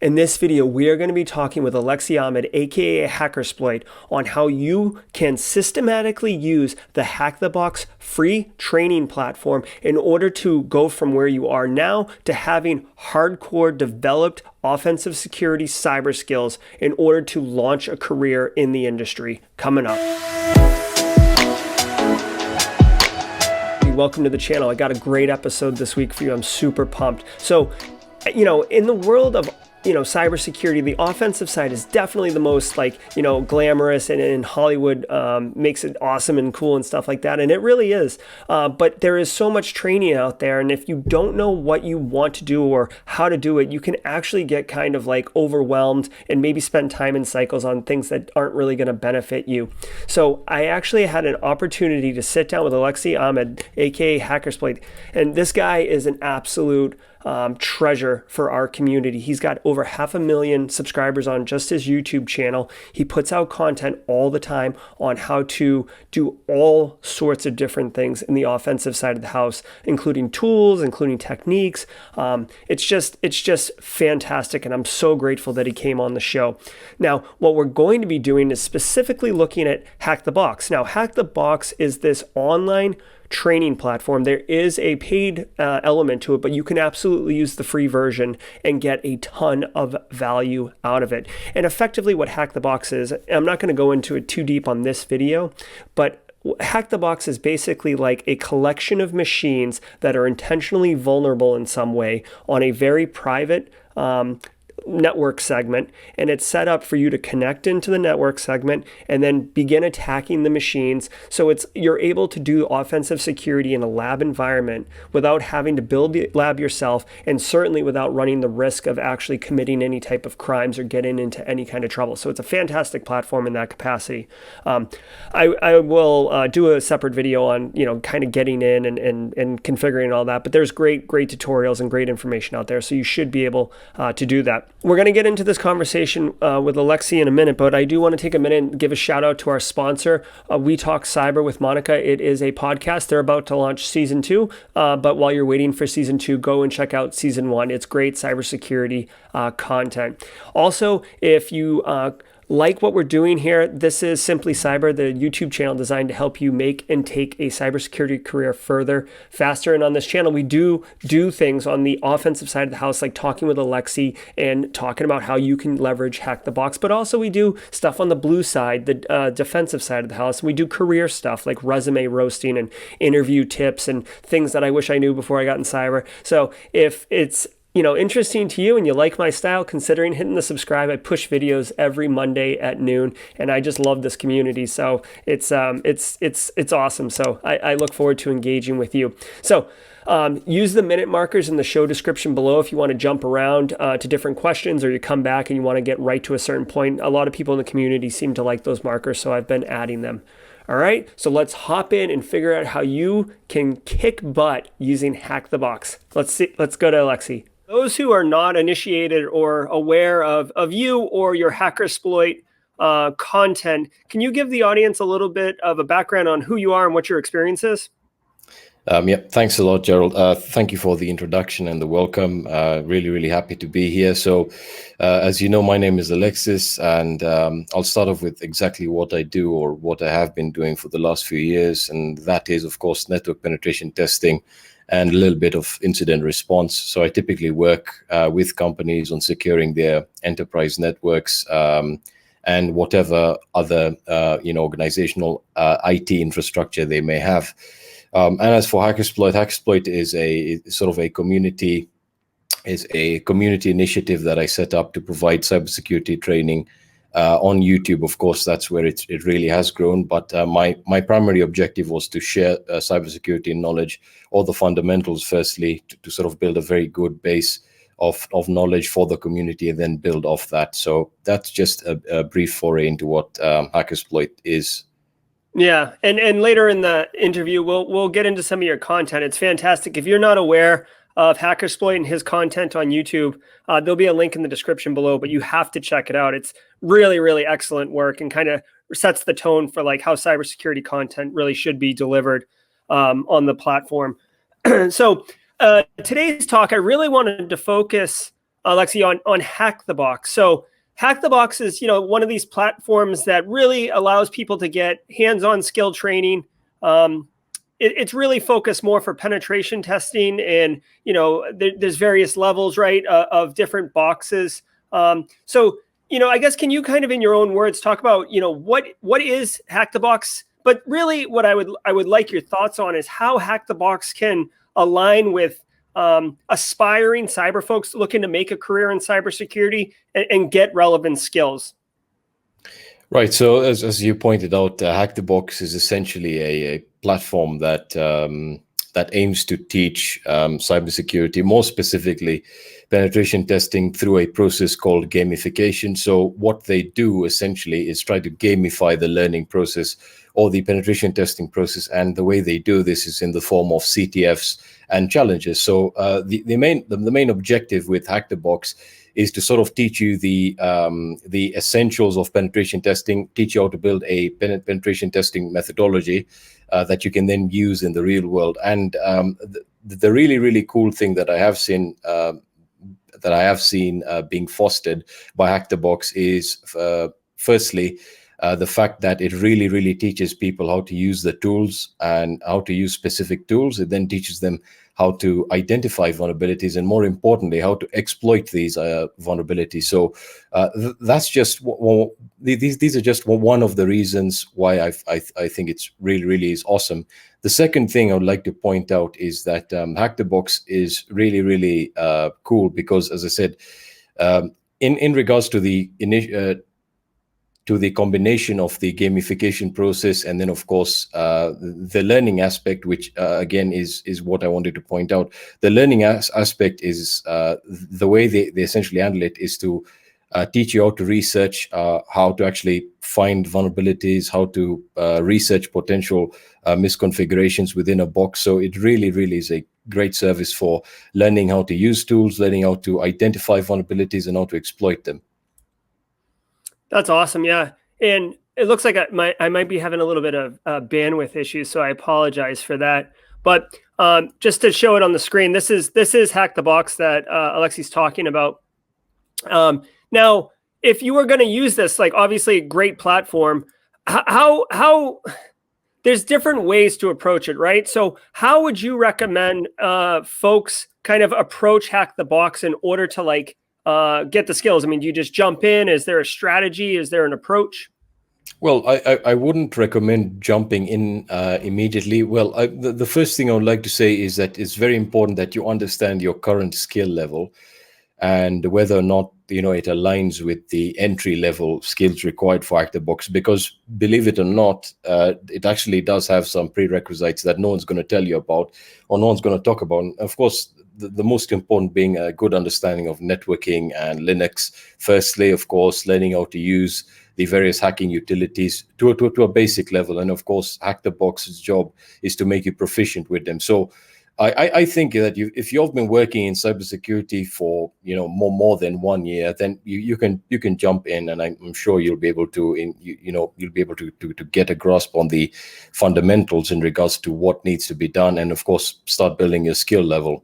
In this video, we are going to be talking with Alexis Ahmed, aka Hackersploit, on how you can systematically use the Hack the Box free training platform in order to go from where you are now to having hardcore developed offensive security cyber skills in order to launch a career in the industry. Coming up. Welcome to the channel. I got a great episode this week for you. I'm super pumped. So, in the world of cybersecurity, the offensive side is definitely the most glamorous, and in Hollywood makes it awesome and cool and stuff like that. And it really is. But there is so much training out there. And if you don't know what you want to do or how to do it, you can actually get kind of overwhelmed and maybe spend time in cycles on things that aren't really going to benefit you. So I actually had an opportunity to sit down with Alexis Ahmed, aka Hackersploit. And this guy is an absolute treasure for our community. He's got over 500,000 subscribers on just his YouTube channel. He puts out content all the time on how to do all sorts of different things in the offensive side of the house, including tools, including techniques. It's just fantastic, and I'm so grateful that he came on the show. Now, what we're going to be doing is specifically looking at Hack the Box. Now, Hack the Box is this online training platform. There is a paid element to it, but you can absolutely use the free version and get a ton of value out of it. And effectively what Hack the Box is, I'm not going to go into it too deep on this video, but Hack the Box is basically like a collection of machines that are intentionally vulnerable in some way on a very private network segment, and it's set up for you to connect into the network segment and then begin attacking the machines. So you're able to do offensive security in a lab environment without having to build the lab yourself, and certainly without running the risk of actually committing any type of crimes or getting into any kind of trouble. So it's a fantastic platform in that capacity. I will do a separate video on kind of getting in and configuring all that, but there's great tutorials and great information out there, so you should be able to do that. We're going to get into this conversation with Alexis in a minute, but I do want to take a minute and give a shout out to our sponsor, We Talk Cyber with Monica. It is a podcast. They're about to launch season 2, but while you're waiting for season 2, go and check out season 1. It's great cybersecurity content. Also, if you like what we're doing here, this is Simply Cyber, the YouTube channel designed to help you make and take a cybersecurity career further, faster. And on this channel, we do things on the offensive side of the house, like talking with Alexis and talking about how you can leverage Hack the Box. But also we do stuff on the blue side, the defensive side of the house. And we do career stuff like resume roasting and interview tips and things that I wish I knew before I got in cyber. So if it's interesting to you and you like my style, considering hitting the subscribe. I push videos every Monday at noon, and I just love this community. So it's awesome. So I look forward to engaging with you. So use the minute markers in the show description below if you want to jump around to different questions, or you come back and you want to get right to a certain point. A lot of people in the community seem to like those markers, so I've been adding them. All right, so let's hop in and figure out how you can kick butt using Hack the Box. Let's go to Alexis. Those who are not initiated or aware of you or your Hackersploit content, can you give the audience a little bit of a background on who you are and what your experience is? Thanks a lot, Gerald. Thank you for the introduction and the welcome. Really happy to be here. So, as you know, my name is Alexis, and I'll start off with exactly what I do, or what I have been doing for the last few years, and that is, of course, network penetration testing and a little bit of incident response. So I typically work with companies on securing their enterprise networks and whatever other organizational IT infrastructure they may have. And as for Hackersploit is a sort of a community initiative that I set up to provide cybersecurity training on YouTube. Of course, that's where it really has grown. But my primary objective was to share cybersecurity knowledge, or the fundamentals, firstly, to sort of build a very good base of knowledge for the community, and then build off that. So that's just a brief foray into what Hackersploit is. Yeah, and later in the interview, we'll get into some of your content. It's fantastic. If you're not aware of Hackersploit and his content on YouTube, there'll be a link in the description below, but you have to check it out. It's really excellent work, and kind of sets the tone for how cybersecurity content really should be delivered on the platform. So today's talk, I really wanted to focus Alexi, on Hack the Box. So Hack the Box is, one of these platforms that really allows people to get hands-on skill training. It's really focused more for penetration testing, and there's various levels, right, of different boxes. So I guess, can you kind of, in your own words, talk about what is Hack the Box? But really, what I would like your thoughts on is how Hack the Box can align with aspiring cyber folks looking to make a career in cybersecurity and get relevant skills. Right. So as you pointed out, Hack the Box is essentially a platform that that aims to teach cybersecurity, more specifically penetration testing, through a process called gamification. So what they do essentially is try to gamify the learning process or the penetration testing process. And the way they do this is in the form of CTFs and challenges. So the main objective with Hack the Box is to sort of teach you the essentials of penetration testing, teach you how to build a penetration testing methodology that you can then use in the real world. And the really, really cool thing that I have seen being fostered by Hack the Box is firstly the fact that it really, really teaches people how to use the tools and how to use specific tools. It then teaches them how to identify vulnerabilities, and more importantly, how to exploit these vulnerabilities. So that's just these are just one of the reasons why I think it's really, really is awesome. The second thing I would like to point out is that Hack the Box is really, really cool because, as I said, in regards to the combination of the gamification process and then, of course, the learning aspect, which again is what I wanted to point out. The learning aspect is the way they essentially handle it is to teach you how to research, how to actually find vulnerabilities, how to research potential misconfigurations within a box. So it really, really is a great service for learning how to use tools, learning how to identify vulnerabilities, and how to exploit them. That's awesome. Yeah. And it looks like I might be having a little bit of bandwidth issues, so I apologize for that. But just to show it on the screen, this is Hack the Box that Alexis talking about. Now, if you were going to use this, like, obviously a great platform, how there's different ways to approach it, right? So how would you recommend folks kind of approach Hack the Box in order to get the skills? I mean, do you just jump in? Is there a strategy? Is there an approach? Well, I wouldn't recommend jumping in immediately. Well, the first thing I would like to say is that it's very important that you understand your current skill level and whether or not it aligns with the entry level skills required for Hack the Box. Because believe it or not, it actually does have some prerequisites that no one's going to tell you about or no one's going to talk about. And of course, the most important being a good understanding of networking and Linux. Firstly, of course, learning how to use the various hacking utilities to a basic level. And of course, Hack the Box's job is to make you proficient with them. So I think that if you've been working in cybersecurity for more than 1 year, then you can jump in, and I'm sure you'll be able to you'll be able to get a grasp on the fundamentals in regards to what needs to be done, and of course start building your skill level.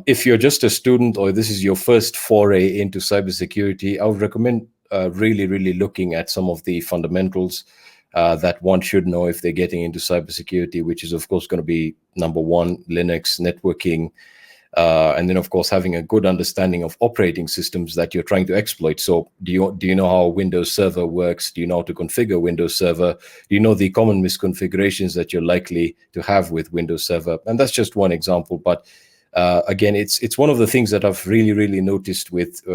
If you're just a student or this is your first foray into cybersecurity, I would recommend really looking at some of the fundamentals that one should know if they're getting into cybersecurity, which is of course going to be number one, Linux, networking, and then of course having a good understanding of operating systems that you're trying to exploit. So do you know how Windows Server works? Do you know how to configure Windows Server? Do you know the common misconfigurations that you're likely to have with Windows Server? And that's just one example, but again, it's one of the things that I've really noticed with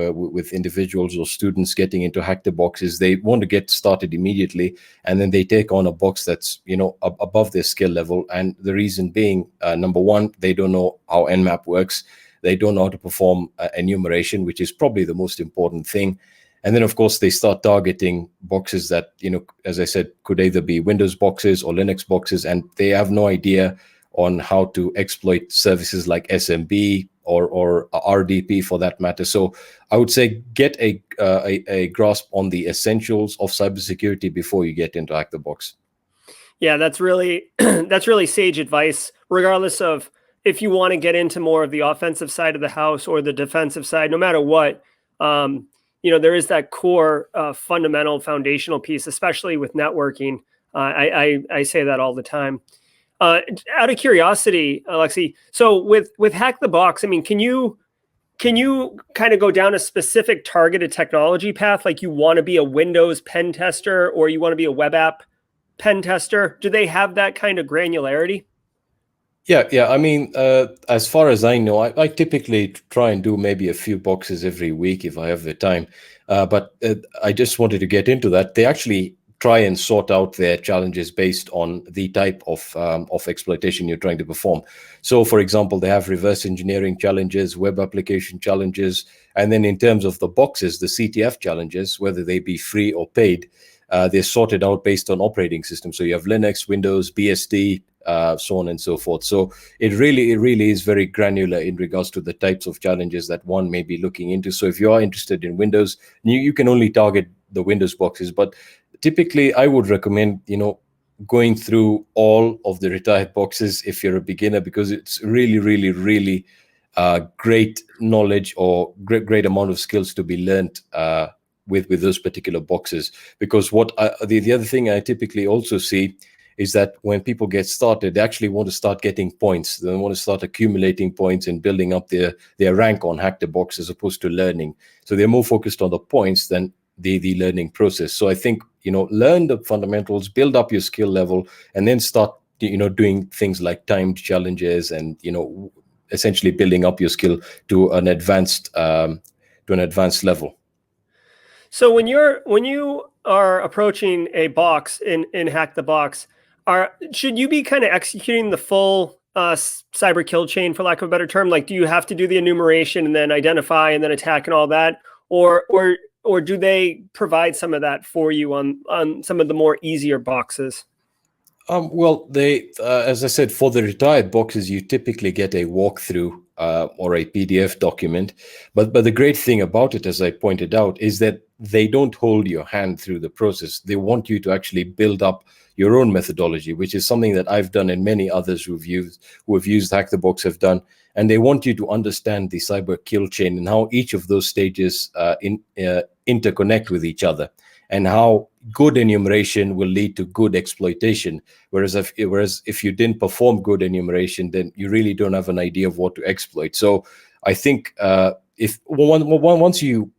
individuals or students getting into Hack the Box is they want to get started immediately, and then they take on a box that's above their skill level. And the reason being, number one, they don't know how Nmap works. They don't know how to perform enumeration, which is probably the most important thing. And then, of course, they start targeting boxes that, as I said, could either be Windows boxes or Linux boxes, and they have no idea on how to exploit services like SMB or RDP for that matter. So I would say get a grasp on the essentials of cybersecurity before you get into Hack the Box. Yeah, that's really that's really sage advice, regardless of if you want to get into more of the offensive side of the house or the defensive side, no matter what, there is that core fundamental foundational piece, especially with networking. I say that all the time. Out of curiosity, Alexi, so with Hack the Box, I mean, can you kind of go down a specific targeted technology path? Like you want to be a Windows pen tester or you want to be a web app pen tester? Do they have that kind of granularity? Yeah. I mean, as far as I know, I typically try and do maybe a few boxes every week if I have the time. But I just wanted to get into that. They actually try and sort out their challenges based on the type of exploitation you're trying to perform. So, for example, they have reverse engineering challenges, web application challenges, and then in terms of the boxes, the CTF challenges, whether they be free or paid, they're sorted out based on operating system. So you have Linux, Windows, BSD, so on and so forth. So it really is very granular in regards to the types of challenges that one may be looking into. So if you are interested in Windows, you can only target the Windows boxes. But typically, I would recommend going through all of the retired boxes if you're a beginner, because it's really great knowledge or great amount of skills to be learned with those particular boxes. Because the other thing I typically also see is that when people get started, they actually want to start getting points. They want to start accumulating points and building up their rank on Hack the Box as opposed to learning. So they're more focused on the points than the learning process. So I think, learn the fundamentals, build up your skill level, and then start, doing things like timed challenges and, essentially building up your skill to an advanced level. So when you are approaching a box in Hack the Box, should you be kind of executing the full cyber kill chain, for lack of a better term? Like, do you have to do the enumeration and then identify and then attack and all that, or do they provide some of that for you on some of the more easier boxes? Well, as I said, for the retired boxes, you typically get a walkthrough or a PDF document. But the great thing about it, as I pointed out, is that they don't hold your hand through the process. They want you to actually build up your own methodology, which is something that I've done and many others who have used Hack the Box have done. And they want you to understand the cyber kill chain and how each of those stages interconnect with each other, and how good enumeration will lead to good exploitation. Whereas if you didn't perform good enumeration, then you really don't have an idea of what to exploit. So I think if once you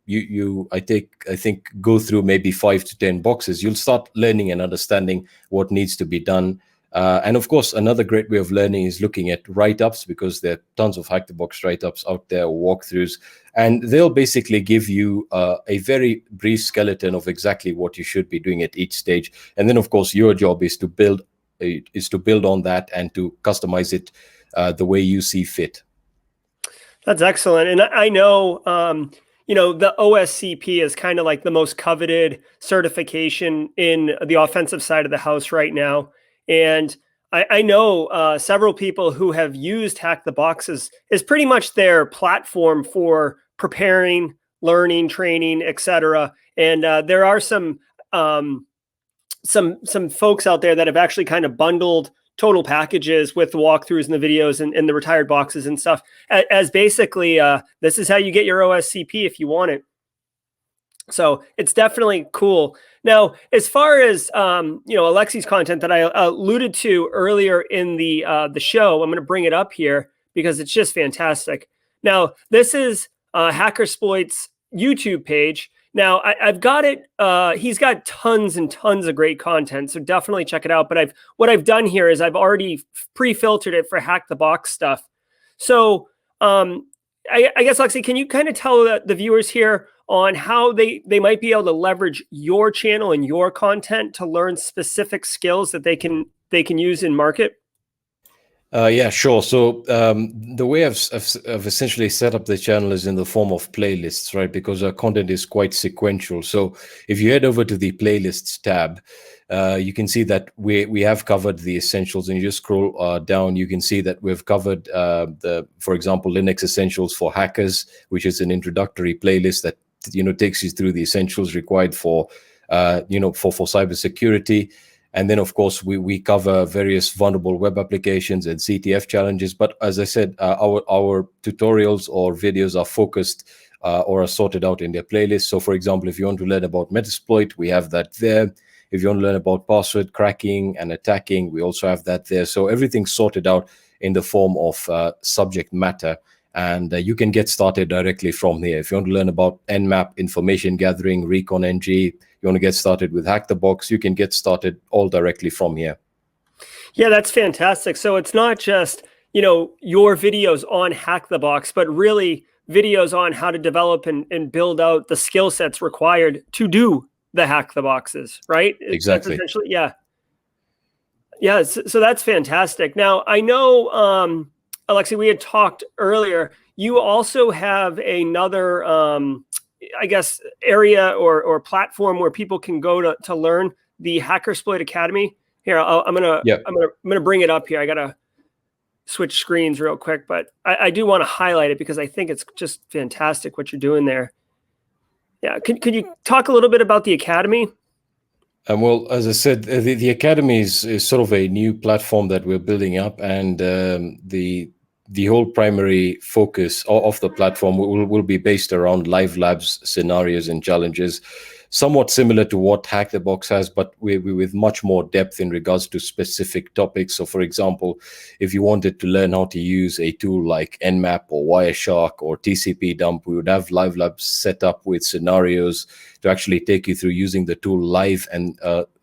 I think go through maybe 5 to 10 boxes, you'll start learning and understanding what needs to be done. And of course, another great way of learning is looking at write-ups, because there are tons of Hack the Box write-ups out there, or walkthroughs, and they'll basically give you a very brief skeleton of exactly what you should be doing at each stage. And then, of course, your job is to build on that and to customize it the way you see fit. That's excellent. And I know, the OSCP is kind of like the most coveted certification in the offensive side of the house right now. And I know several people who have used Hack the Box as pretty much their platform for preparing, learning, training, etc. And there are some folks out there that have actually kind of bundled total packages with the walkthroughs and the videos and the retired boxes and stuff as basically this is how you get your OSCP if you want it. So it's definitely cool. Now, as far as Alexi's content that I alluded to earlier in the show, I'm going to bring it up here because it's just fantastic. Now, this is Hackersploit's YouTube page. Now, I've got it. He's got tons and tons of great content, so definitely check it out. But what I've done here is I've already pre-filtered it for Hack the Box stuff. So I guess, Alexi, can you kind of tell the viewers here on how they might be able to leverage your channel and your content to learn specific skills that they can use in market? Yeah, sure. So the way I've essentially set up the channel is in the form of playlists, right? Because our content is quite sequential. So if you head over to the playlists tab, you can see that we have covered the essentials, and you just scroll down, you can see that we've covered for example, Linux Essentials for Hackers, which is an introductory playlist that takes you through the essentials required for cybersecurity. And then, of course, we cover various vulnerable web applications and CTF challenges. But as I said, our tutorials or videos are focused or are sorted out in their playlist. So, for example, if you want to learn about Metasploit, we have that there. If you want to learn about password cracking and attacking, we also have that there. So everything's sorted out in the form of subject matter. And you can get started directly from here. If you want to learn about Nmap, information gathering, Recon NG, you want to get started with Hack the Box, you can get started all directly from here. Yeah, that's fantastic. So it's not just, your videos on Hack the Box, but really videos on how to develop and build out the skill sets required to do the Hack the Boxes, right? Exactly. That's essentially, yeah. Yeah, so that's fantastic. Now, I know, Alexi, we had talked earlier. You also have another, I guess, area or platform where people can go to learn the Hackersploit Academy. Here, I'm gonna bring it up here. I gotta switch screens real quick, but I do want to highlight it because I think it's just fantastic what you're doing there. Yeah, could you talk a little bit about the Academy? Well, as I said, the Academy is sort of a new platform that we're building up, and the whole primary focus of the platform will be based around live labs, scenarios, and challenges, somewhat similar to what Hack the Box has, but with much more depth in regards to specific topics. So, for example, if you wanted to learn how to use a tool like Nmap or Wireshark or TCP dump, we would have live labs set up with scenarios to actually take you through using the tool live, and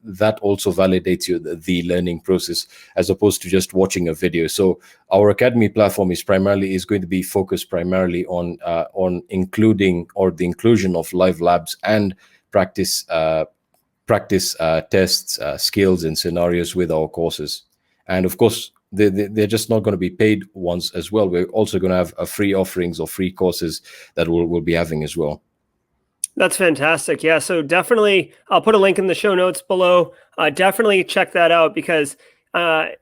that also validates the learning process as opposed to just watching a video. So our Academy platform is going to be focused primarily on including or the inclusion of live labs and practice tests, skills, and scenarios with our courses. And of course, they're just not going to be paid ones as well. We're also going to have free offerings or free courses that we'll be having as well. That's fantastic. Yeah, so definitely, I'll put a link in the show notes below. Definitely check that out because, I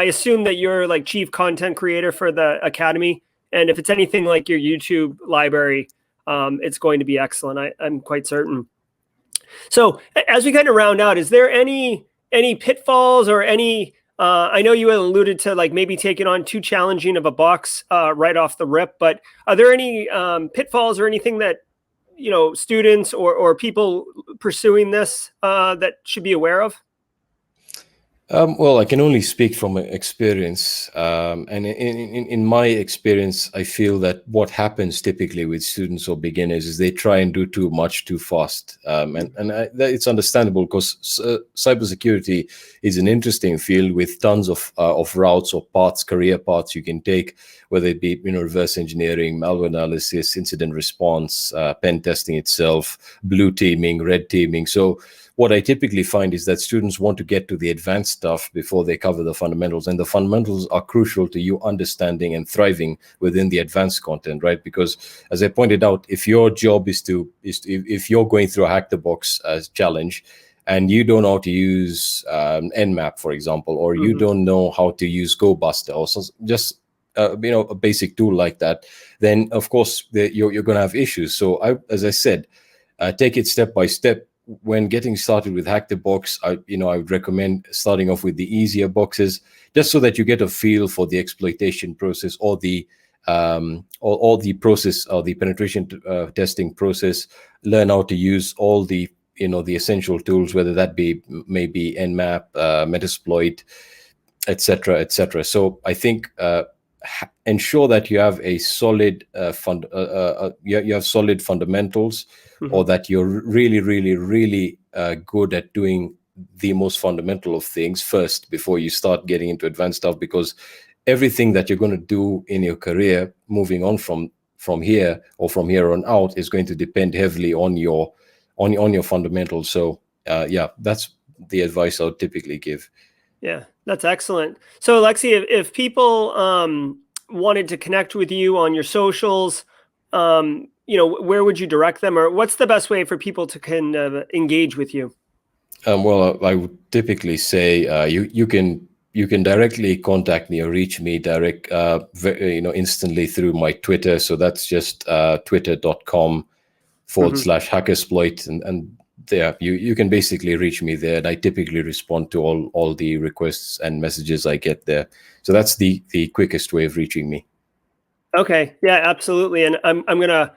assume that you're like chief content creator for the Academy. And if it's anything like your YouTube library, it's going to be excellent. I'm quite certain. So as we kind of round out, is there any pitfalls or any, I know you alluded to like maybe taking on too challenging of a box right off the rip, but are there any pitfalls or anything that, students or people pursuing this that should be aware of? Well, I can only speak from experience, and in my experience, I feel that what happens typically with students or beginners is they try and do too much too fast, it's understandable because cybersecurity is an interesting field with tons of routes or paths, career paths you can take, whether it be reverse engineering, malware analysis, incident response, pen testing itself, blue teaming, red teaming. So what I typically find is that students want to get to the advanced stuff before they cover the fundamentals, and the fundamentals are crucial to you understanding and thriving within the advanced content, right? Because as I pointed out, if your job is if you're going through a Hack the Box challenge and you don't know how to use Nmap, for example, or you don't know how to use GoBuster or just a basic tool like that, then of course you're going to have issues. So as I said, take it step by step. When getting started with Hack the Box, I would recommend starting off with the easier boxes, just so that you get a feel for the exploitation process or the process or the penetration testing process. Learn how to use all the the essential tools, whether that be maybe Nmap, Metasploit, etc., etc. So I think ensure that you have a solid you have solid fundamentals, or that you're really, really, really good at doing the most fundamental of things first before you start getting into advanced stuff, because everything that you're going to do in your career moving on from here or from here on out is going to depend heavily on your fundamentals. So that's the advice I would typically give. Yeah, that's excellent. So Alexi, if people wanted to connect with you on your socials, where would you direct them, or what's the best way for people to kind of engage with you? Well, I would typically say you can directly contact me or reach me instantly through my Twitter. So that's just twitter.com/Hackersploit, and there, you can basically reach me there, and I typically respond to all the requests and messages I get there. So that's the quickest way of reaching me. Okay, yeah, absolutely. And I'm gonna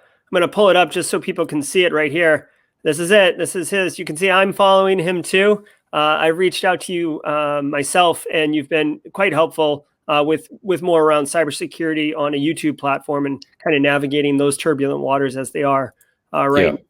pull it up just so people can see it right here. This is it. This is his. You can see I'm following him too. I reached out to you myself, and you've been quite helpful with more around cybersecurity on a YouTube platform and kind of navigating those turbulent waters as they are right. Yeah.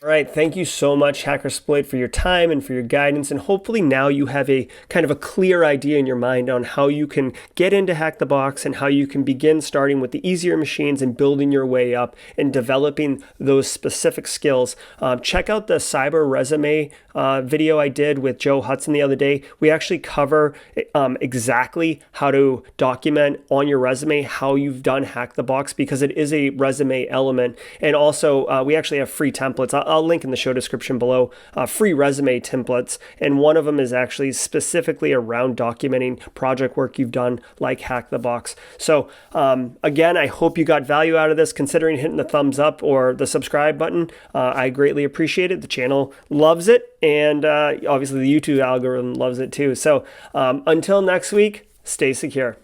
All right. Thank you so much, Hackersploit, for your time and for your guidance. And hopefully now you have a kind of a clear idea in your mind on how you can get into Hack the Box and how you can begin starting with the easier machines and building your way up and developing those specific skills. Check out the cyber resume video I did with Joe Hudson the other day. We actually cover exactly how to document on your resume how you've done Hack the Box, because it is a resume element. And also we actually have free templates. I'll link in the show description below, free resume templates. And one of them is actually specifically around documenting project work you've done like Hack the Box. So again, I hope you got value out of this. Considering hitting the thumbs up or the subscribe button, I greatly appreciate it. The channel loves it. And obviously the YouTube algorithm loves it too. So until next week, stay secure.